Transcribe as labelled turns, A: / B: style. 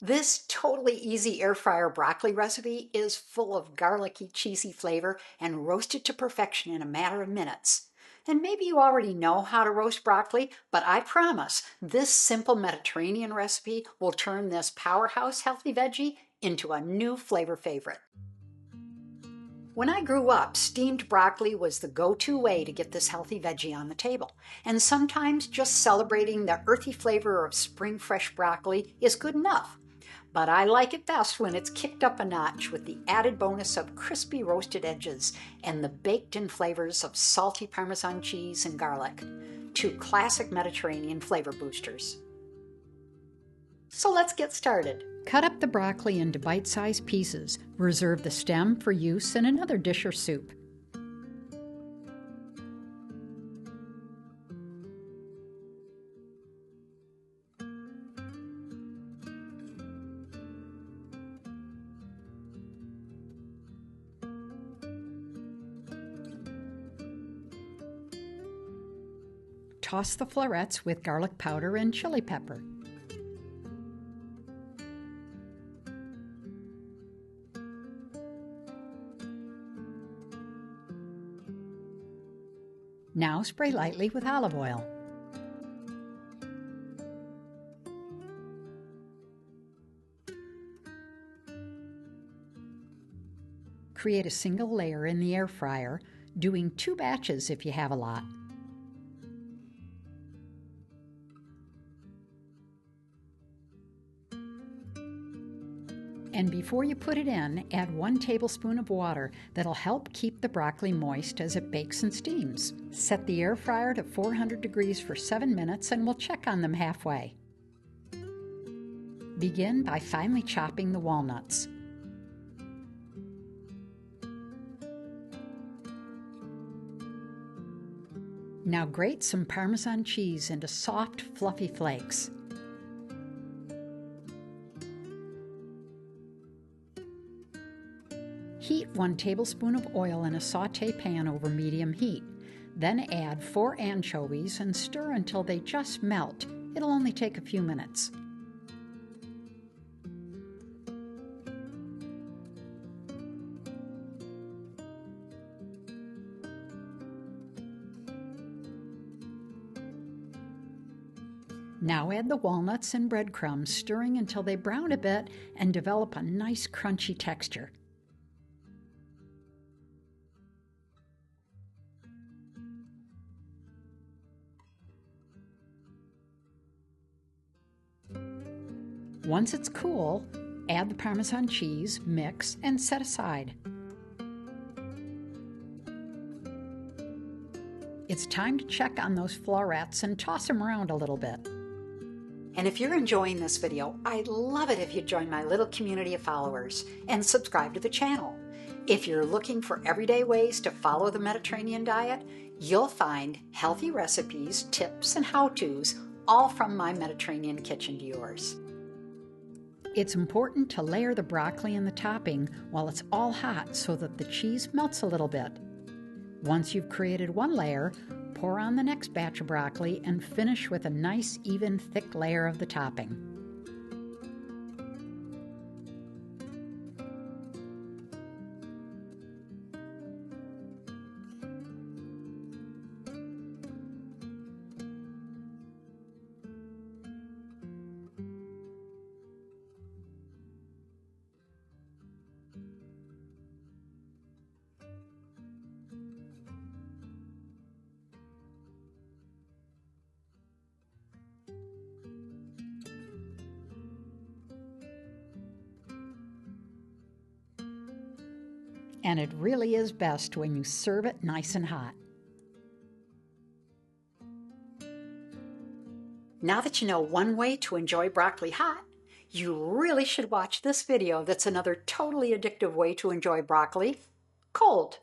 A: This totally easy air fryer broccoli recipe is full of garlicky, cheesy flavor and roasted to perfection in a matter of minutes. And maybe you already know how to roast broccoli, but I promise this simple Mediterranean recipe will turn this powerhouse healthy veggie into a new flavor favorite. When I grew up, steamed broccoli was the go-to way to get this healthy veggie on the table. And sometimes just celebrating the earthy flavor of spring fresh broccoli is good enough. But I like it best when it's kicked up a notch with the added bonus of crispy roasted edges and the baked-in flavors of salty Parmesan cheese and garlic, two classic Mediterranean flavor boosters. So let's get started. Cut up the broccoli into bite-sized pieces. Reserve the stem for use in another dish or soup. Toss the florets with garlic powder and chili pepper. Now spray lightly with olive oil. Create a single layer in the air fryer, doing 2 batches if you have a lot. And before you put it in, add 1 tablespoon of water that'll help keep the broccoli moist as it bakes and steams. Set the air fryer to 400 degrees for 7 minutes and we'll check on them halfway. Begin by finely chopping the walnuts. Now grate some Parmesan cheese into soft, fluffy flakes. Heat 1 tablespoon of oil in a sauté pan over medium heat. Then add 4 anchovies and stir until they just melt. It'll only take a few minutes. Now add the walnuts and breadcrumbs, stirring until they brown a bit and develop a nice crunchy texture. Once it's cool, add the Parmesan cheese, mix, and set aside. It's time to check on those florets and toss them around a little bit. And if you're enjoying this video, I'd love it if you'd join my little community of followers and subscribe to the channel. If you're looking for everyday ways to follow the Mediterranean diet, you'll find healthy recipes, tips, and how-tos, all from my Mediterranean kitchen to yours. It's important to layer the broccoli and the topping while it's all hot so that the cheese melts a little bit. Once you've created 1 layer, pour on the next batch of broccoli and finish with a nice, even, thick layer of the topping. And it really is best when you serve it nice and hot. Now that you know 1 way to enjoy broccoli hot, you really should watch this video that's another totally addictive way to enjoy broccoli cold.